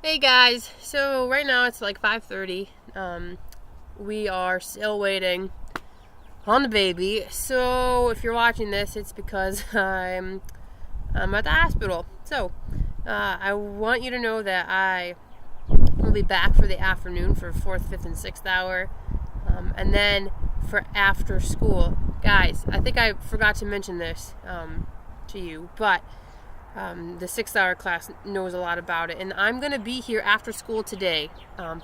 Hey guys, so right now it's like 5:30. We are still waiting on the baby. So if you're watching this, it's because I'm at the hospital. So I want you to know that I will be back for the afternoon for 4th, 5th, and 6th hour, and then for after school. Guys, I think I forgot to mention this to you, but the 6th hour class knows a lot about it, and I'm going to be here after school today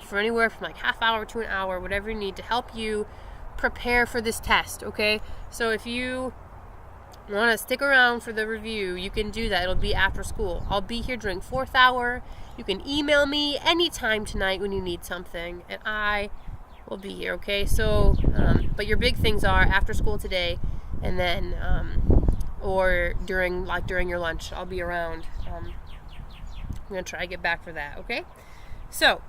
for anywhere from like half hour to an hour, whatever you need to help you prepare for this test, okay? So if you want to stick around for the review, you can do that. It'll be after school. I'll be here during 4th hour. You can email me anytime tonight when you need something, and I will be here, okay? So, but your big things are after school today, and then or during your lunch. I'll be around. I'm going to try to get back for that, okay? So,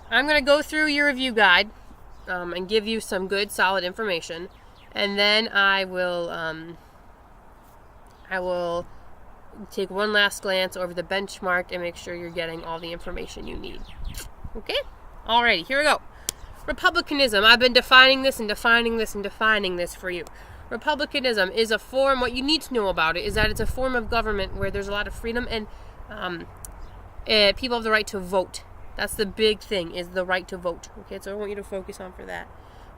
I'm going to go through your review guide and give you some good, solid information. And then I will take one last glance over the benchmark and make sure you're getting all the information you need. Okay? Alrighty, here we go. Republicanism. I've been defining this for you. Republicanism is a form, what you need to know about it is that it's a form of government where there's a lot of freedom and people have the right to vote. That's the big thing, is the right to vote. Okay, so I want you to focus on for that.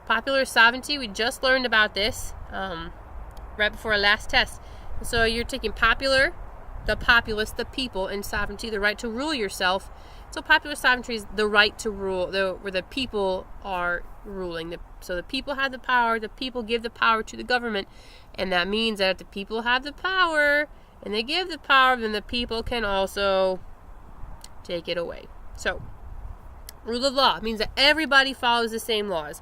Popular sovereignty, we just learned about this right before our last test. So you're taking popular, the populace, the people, and sovereignty, the right to rule yourself. So popular sovereignty is the right to rule, where the people are ruling. So the people have the power, the people give the power to the government, and that means that if the people have the power and they give the power, then the people can also take it away. So, rule of law means that everybody follows the same laws,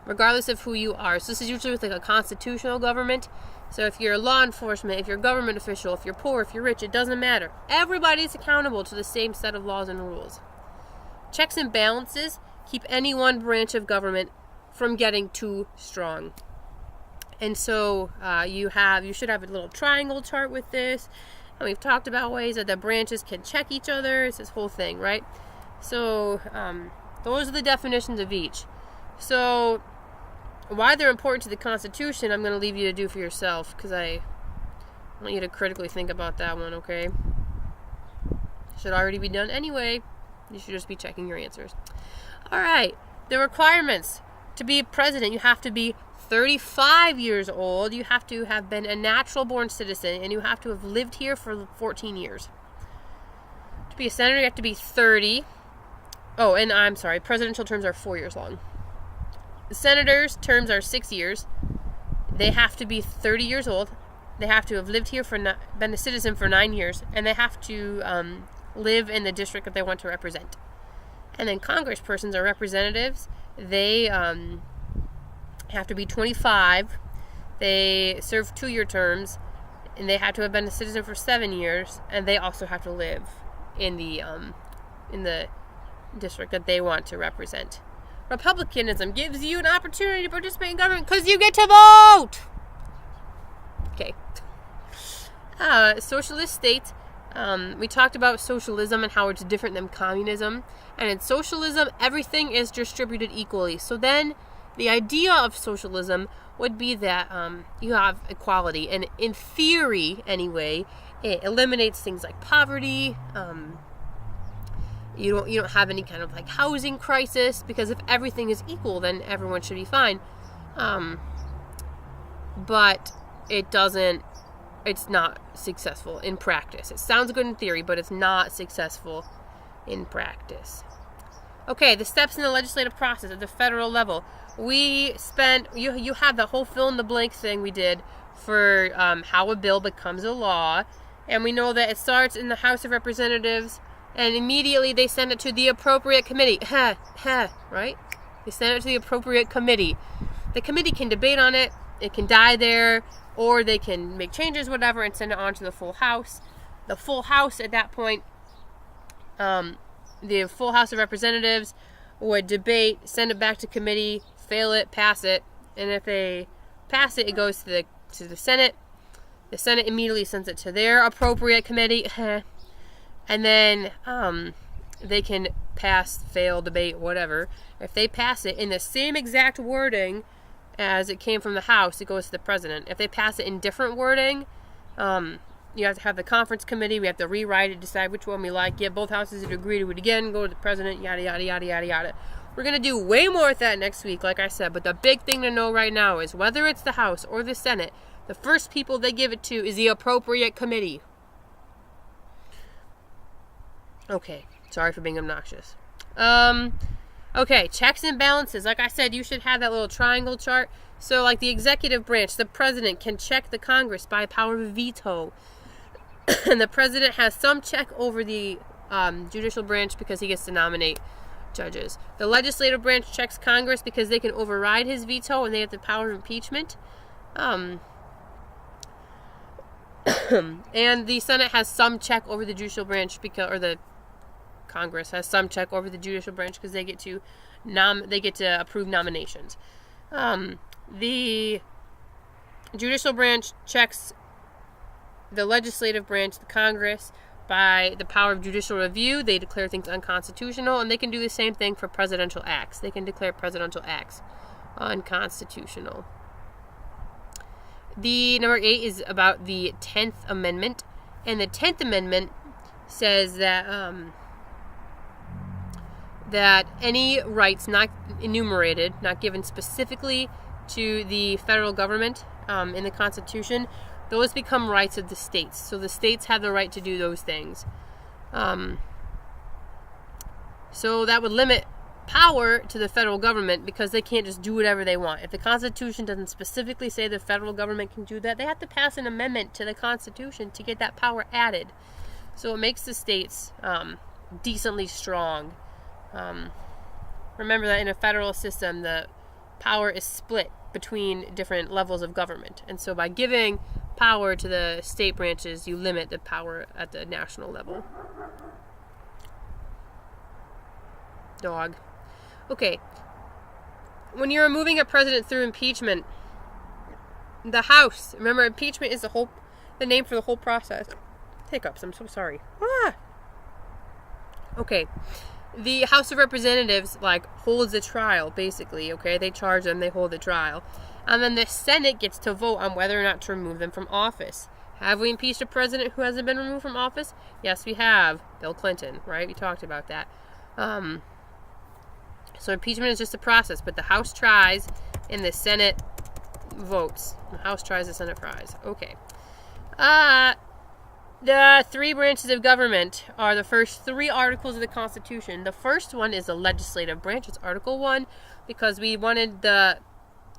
regardless of who you are. So this is usually with like a constitutional government. So if you're law enforcement, if you're a government official, if you're poor, if you're rich, it doesn't matter. Everybody's accountable to the same set of laws and rules. Checks and balances keep any one branch of government from getting too strong. And so you should have a little triangle chart with this. And we've talked about ways that the branches can check each other. It's this whole thing, right? So those are the definitions of each. So why they're important to the Constitution, I'm going to leave you to do for yourself, because I want you to critically think about that one, okay? Should already be done anyway. You should just be checking your answers. All right, the requirements. To be president, you have to be 35 years old. You have to have been a natural-born citizen, and you have to have lived here for 14 years. To be a senator, you have to be 30. Oh, and I'm sorry, presidential terms are 4 years long. Senators' terms are 6 years. They have to be 30 years old. They have to have lived here been a citizen for 9 years, and they have to live in the district that they want to represent. And then congresspersons or representatives, they have to be 25. They serve 2-year terms, and they have to have been a citizen for 7 years, and they also have to live in the district that they want to represent. Republicanism gives you an opportunity to participate in government because you get to vote. Okay. Socialist states. We talked about socialism and how it's different than communism. And in socialism, everything is distributed equally. So then the idea of socialism would be that you have equality. And in theory, anyway, it eliminates things like poverty. You don't have any kind of like housing crisis, because if everything is equal, then everyone should be fine. But it's not successful in practice. It sounds good in theory, but it's not successful in practice. Okay, the steps in the legislative process at the federal level. You have the whole fill in the blank thing we did for how a bill becomes a law. And we know that it starts in the House of Representatives, and immediately they send it to the appropriate committee. Right? They send it to the appropriate committee. The committee can debate on it. It can die there, or they can make changes, whatever, and send it on to the full House. The full House at that point, the full House of Representatives would debate, send it back to committee, fail it, pass it, and if they pass it, it goes to the Senate. The Senate immediately sends it to their appropriate committee. And then they can pass, fail, debate, whatever. If they pass it in the same exact wording as it came from the House, it goes to the president. If they pass it in different wording, you have to have the conference committee. We have to rewrite it, decide which one we like. Get both houses to agree to it again, go to the president, yada, yada, yada, yada, yada. We're going to do way more with that next week, like I said. But the big thing to know right now is whether it's the House or the Senate, the first people they give it to is the appropriate committee. Okay, sorry for being obnoxious. Okay, checks and balances. Like I said, you should have that little triangle chart. So like the executive branch, the president can check the Congress by power of veto. And the president has some check over the judicial branch because he gets to nominate judges. The legislative branch checks Congress because they can override his veto and they have the power of impeachment. And the Senate has some check over the judicial branch because, or the Congress has some check over the judicial branch because they get to approve nominations. The judicial branch checks the legislative branch, the Congress, by the power of judicial review. They declare things unconstitutional, and they can do the same thing for presidential acts. They can declare presidential acts unconstitutional. The number 8 is about the 10th Amendment, and the 10th Amendment says that that any rights not enumerated, not given specifically to the federal government in the Constitution, those become rights of the states. So the states have the right to do those things. So that would limit power to the federal government because they can't just do whatever they want. If the Constitution doesn't specifically say the federal government can do that, they have to pass an amendment to the Constitution to get that power added. So it makes the states decently strong. Remember that in a federal system, the power is split between different levels of government. And so by giving power to the state branches, you limit the power at the national level. Dog. Okay. When you're removing a president through impeachment, the House, remember, impeachment is the name for the whole process. Hiccups, I'm so sorry. Okay. The House of Representatives, holds the trial, basically, okay? They charge them, they hold the trial. And then the Senate gets to vote on whether or not to remove them from office. Have we impeached a president who hasn't been removed from office? Yes, we have. Bill Clinton, right? We talked about that. So impeachment is just a process, but the House tries and the Senate votes. The House tries, the Senate tries. Okay. The 3 branches of government are the first 3 articles of the Constitution. The first one is the legislative branch. It's Article 1 because we wanted the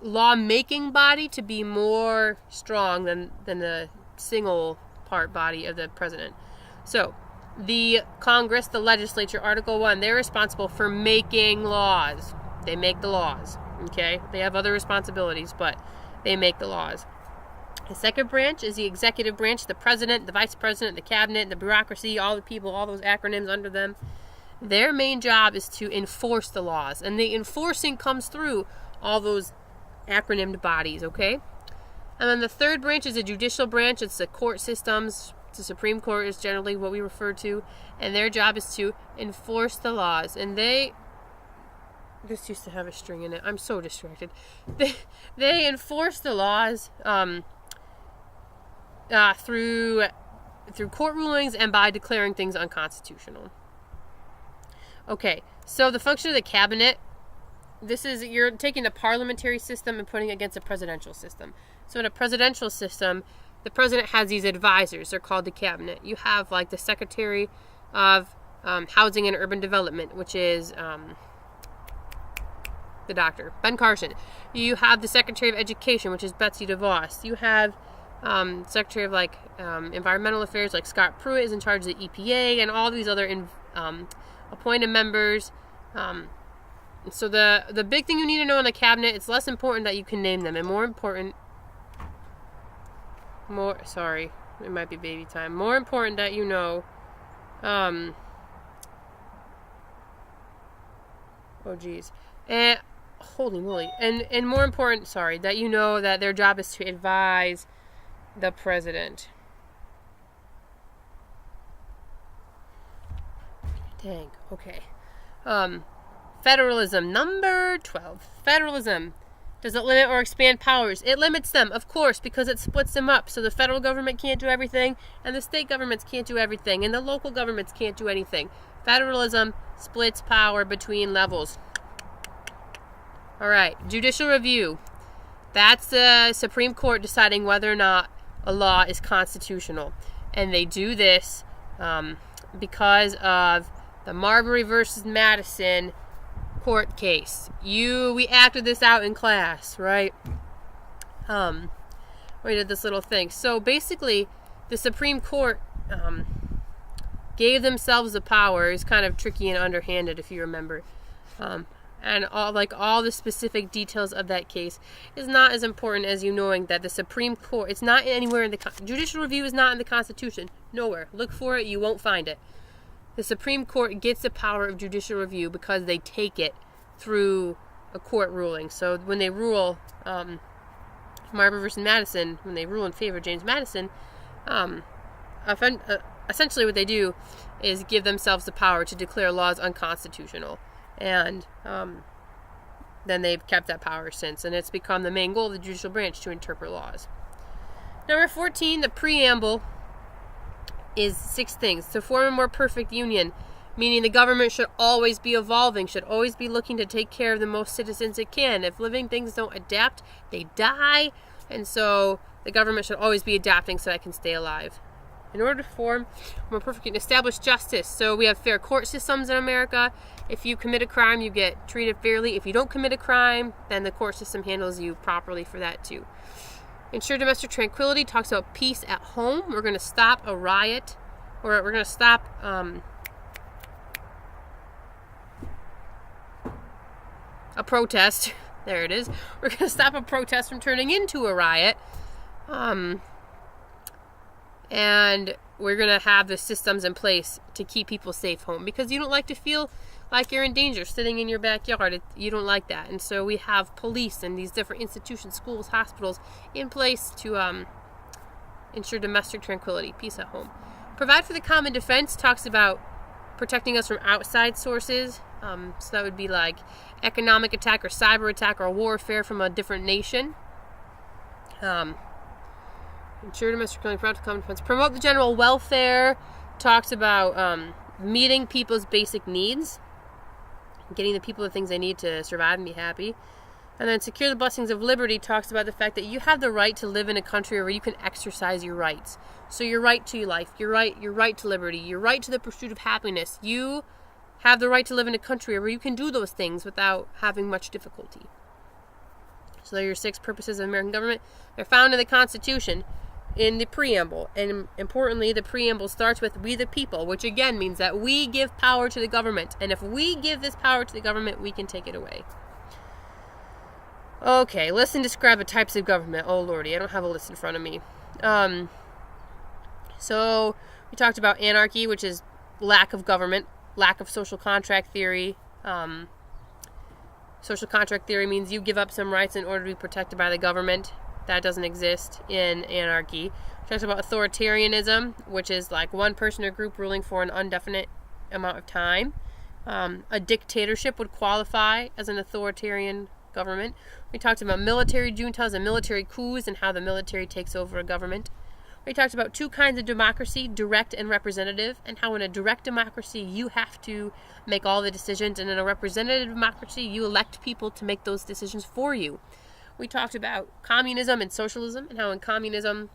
law-making body to be more strong than the single part body of the president. So, the Congress, the legislature, Article 1, they're responsible for making laws. They make the laws, okay? They have other responsibilities, but they make the laws. The second branch is the executive branch, the president, the vice president, the cabinet, the bureaucracy, all the people, all those acronyms under them. Their main job is to enforce the laws, and the enforcing comes through all those acronymed bodies, okay? And then the third branch is the judicial branch. It's the court systems. The Supreme Court is generally what we refer to, and their job is to enforce the laws. And this used to have a string in it. I'm so distracted. They enforce the laws through court rulings and by declaring things unconstitutional. Okay, so the function of the cabinet, you're taking the parliamentary system and putting it against a presidential system. So in a presidential system, the president has these advisors. They're called the cabinet. You have the Secretary of Housing and Urban Development, which is the doctor, Ben Carson. You have the Secretary of Education, which is Betsy DeVos. You have Secretary of Environmental Affairs, Scott Pruitt is in charge of the EPA, and all these other appointed members. So the big thing you need to know in the cabinet, it's less important that you can name them, and sorry, it might be baby time. More important that you know, oh geez, and holy moly, and more important, that you know that their job is to advise the president. Dang. Okay. Federalism. Number 12. Federalism. Does it limit or expand powers? It limits them, of course, because it splits them up. So the federal government can't do everything, and the state governments can't do everything, and the local governments can't do anything. Federalism splits power between levels. All right, judicial review. That's the Supreme Court deciding whether or not a law is constitutional. And they do this because of the Marbury versus Madison court case. We acted this out in class, right? We did this little thing. So basically, the Supreme Court gave themselves the power. It's kind of tricky and underhanded, if you remember. And all the specific details of that case is not as important as you knowing that the Supreme Court, it's not anywhere in the judicial review is not in the Constitution. Nowhere. Look for it, you won't find it. The Supreme Court gets the power of judicial review because they take it through a court ruling. So when they rule, Marbury versus Madison, when they rule in favor of James Madison, essentially what they do is give themselves the power to declare laws unconstitutional. And then they've kept that power since. And it's become the main goal of the judicial branch to interpret laws. Number 14, the preamble is 6 things. To form a more perfect union, meaning the government should always be evolving, should always be looking to take care of the most citizens it can. If living things don't adapt, they die. And so the government should always be adapting so that it can stay alive. In order to form more perfect and establish justice. So we have fair court systems in America. If you commit a crime, you get treated fairly. If you don't commit a crime, then the court system handles you properly for that too. Ensure domestic tranquility talks about peace at home. We're going to stop a riot, or we're going to stop a protest. There it is. We're going to stop a protest from turning into a riot. And we're going to have the systems in place to keep people safe home, because you don't like to feel like you're in danger sitting in your backyard. You don't like that. And so we have police and these different institutions, schools, hospitals in place to ensure domestic tranquility, peace at home. Provide for the common defense talks about protecting us from outside sources. So that would be like economic attack or cyber attack or warfare from a different nation. Ensure domestic tranquility, protect common defense. Promote the general welfare talks about meeting people's basic needs, getting the people the things they need to survive and be happy. And then secure the blessings of liberty talks about the fact that you have the right to live in a country where you can exercise your rights. So your right to life, your right to liberty, your right to the pursuit of happiness. You have the right to live in a country where you can do those things without having much difficulty. So there are your 6 purposes of American government. They're found in the Constitution, in the preamble. And importantly, the preamble starts with "we the people," which again means that we give power to the government. And if we give this power to the government, we can take it away. Okay, list and describe the types of government. Oh lordy, I don't have a list in front of me. So we talked about anarchy, which is lack of government, lack of social contract theory. Social contract theory means you give up some rights in order to be protected by the government. That doesn't exist in anarchy. We talked about authoritarianism, which is like one person or group ruling for an indefinite amount of time. A dictatorship would qualify as an authoritarian government. We talked about military juntas and military coups and how the military takes over a government. We talked about 2 kinds of democracy, direct and representative, and how in a direct democracy you have to make all the decisions, and in a representative democracy you elect people to make those decisions for you. We talked about communism and socialism, and how in communism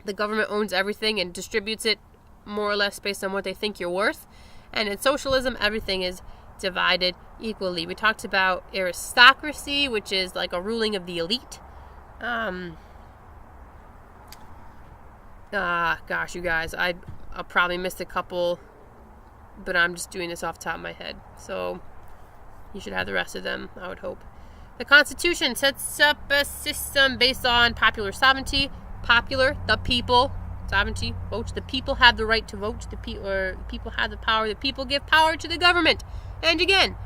the government owns everything and distributes it more or less based on what they think you're worth. And in socialism, everything is divided equally. We talked about aristocracy, which is like a ruling of the elite. Gosh, you guys, I probably missed a couple, but I'm just doing this off the top of my head. So you should have the rest of them, I would hope. The Constitution sets up a system based on popular sovereignty. Popular, the people. Sovereignty, votes. The people have the right to vote. The people have the power. The people give power to the government. And again,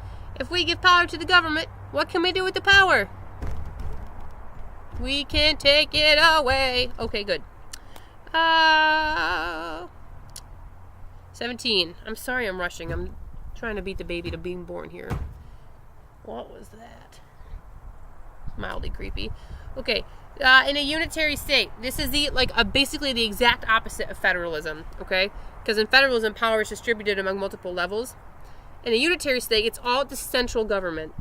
if we give power to the government, what can we do with the power? We can take it away. Okay, good. 17. I'm sorry I'm rushing. I'm trying to beat the baby to being born here. What was that? Mildly creepy. Okay. In a unitary state, this is basically the exact opposite of federalism, okay? Because in federalism, power is distributed among multiple levels. In a unitary state, it's all the central government.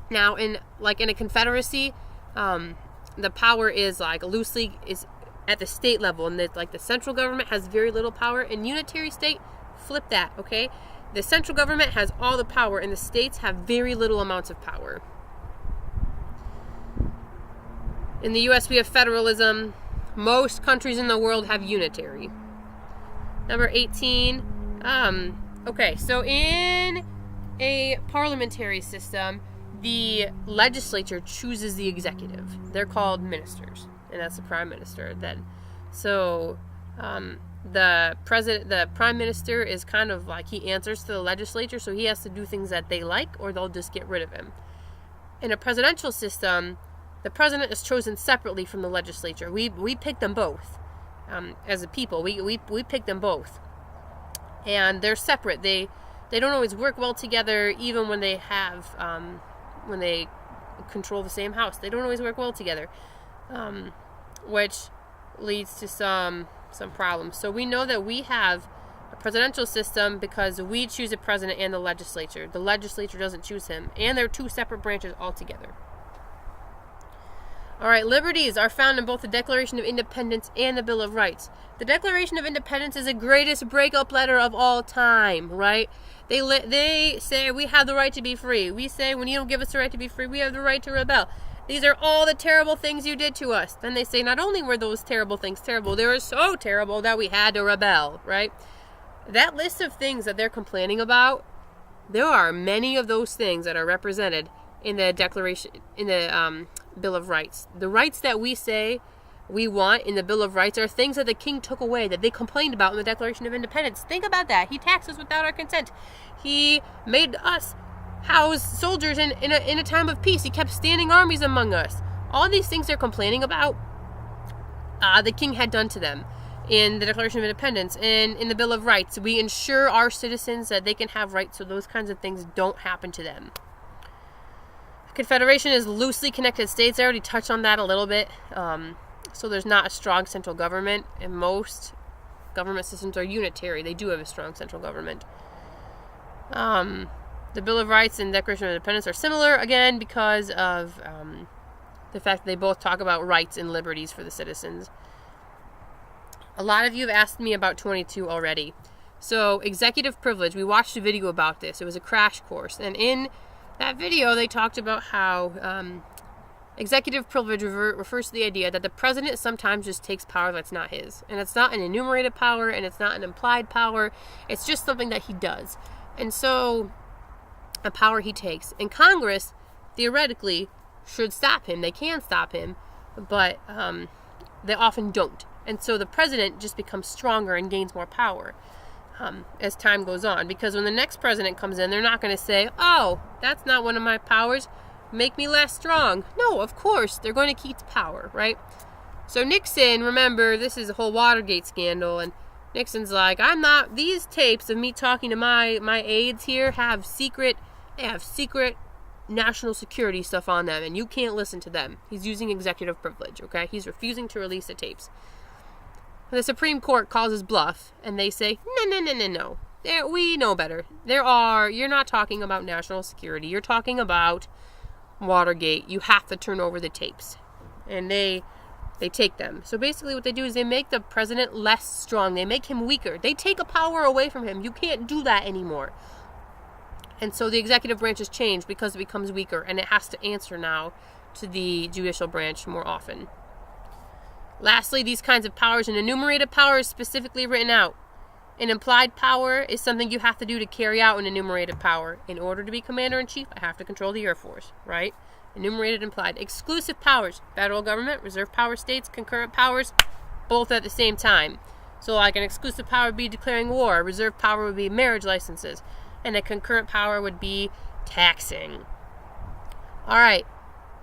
Now, in a confederacy, the power is loosely is at the state level, and the central government has very little power. In unitary state, flip that, okay? The central government has all the power, and the states have very little amounts of power. In the U.S., we have federalism. Most countries in the world have unitary. Number 18. Okay, so in a parliamentary system, the legislature chooses the executive. They're called ministers, and that's the prime minister then. So the prime minister is kind of he answers to the legislature, so he has to do things that they like, or they'll just get rid of him. In a presidential system, the president is chosen separately from the legislature. We pick them both. As a people, we pick them both. And they're separate. They don't always work well together, even when they have when they control the same house. They don't always work well together, which leads to some problems. So we know that we have a presidential system because we choose a president and the legislature. The legislature doesn't choose him, and they're two separate branches altogether. All right, liberties are found in both the Declaration of Independence and the Bill of Rights. The Declaration of Independence is the greatest breakup letter of all time, right? They say we have the right to be free. We say when you don't give us the right to be free, we have the right to rebel. These are all the terrible things you did to us. Then they say not only were those terrible things terrible, they were so terrible that we had to rebel, right? That list of things that they're complaining about, there are many of those things that are represented in the Declaration, in the Bill of Rights. The rights that we say we want in the Bill of Rights are things that the king took away, that they complained about in the Declaration of Independence. Think about that. He taxed us without our consent. He made us house soldiers in a time of peace. He kept standing armies among us. All these things they're complaining about, the king had done to them in the Declaration of Independence and in the Bill of Rights. We ensure our citizens that they can have rights, so those kinds of things don't happen to them. Confederation is loosely connected states. I already touched on that a little bit. So there's not a strong central government, and most government systems are unitary. They do have a strong central government. The Bill of Rights and Declaration of Independence are similar, again, because of the fact that they both talk about rights and liberties for the citizens. A lot of you have asked me about 22 already. So executive privilege, we watched a video about this. It was a crash course, and in that video, they talked about how executive privilege refers to the idea that the president sometimes just takes power that's not his. And it's not an enumerated power, and it's not an implied power. It's just something that he does. And so, a power he takes. And Congress, theoretically, should stop him. They can stop him, but they often don't. And so the president just becomes stronger and gains more power as time goes on, because when the next president comes in, they're not going to say, oh, that's not one of my powers, make me less strong. No, of course, they're going to keep power, right? So Nixon, remember, this is a whole Watergate scandal, and Nixon's like, these tapes of me talking to my aides here have secret national security stuff on them, and you can't listen to them. He's using executive privilege, okay? He's refusing to release the tapes. The Supreme Court calls his bluff, and they say, no. We know better. You're not talking about national security. You're talking about Watergate. You have to turn over the tapes. And they take them. So basically what they do is they make the president less strong. They make him weaker. They take a power away from him. You can't do that anymore. And so the executive branch has changed because it becomes weaker, and it has to answer now to the judicial branch more often. Lastly, these kinds of powers, an enumerated power is specifically written out. An implied power is something you have to do to carry out an enumerated power. In order to be commander-in-chief, I have to control the Air Force, right? Enumerated, implied. Exclusive powers, federal government, reserve power states, concurrent powers, both at the same time. So like an exclusive power would be declaring war, a reserve power would be marriage licenses, and a concurrent power would be taxing. All right.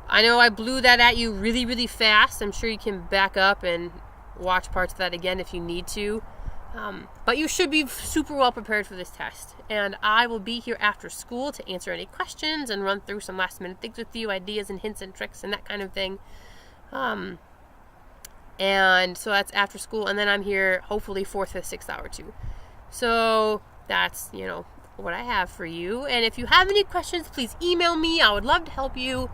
I know I blew that at you really, really fast. I'm sure you can back up and watch parts of that again if you need to. But you should be super well prepared for this test. And I will be here after school to answer any questions and run through some last minute things with you, ideas and hints and tricks and that kind of thing. And so that's after school. And then I'm here hopefully 4th, 5th, 6th hour too. So that's, what I have for you. And if you have any questions, please email me. I would love to help you.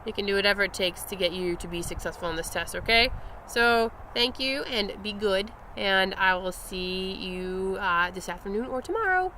You can do whatever it takes to get you to be successful in this test, okay? So thank you and be good. And I will see you this afternoon or tomorrow.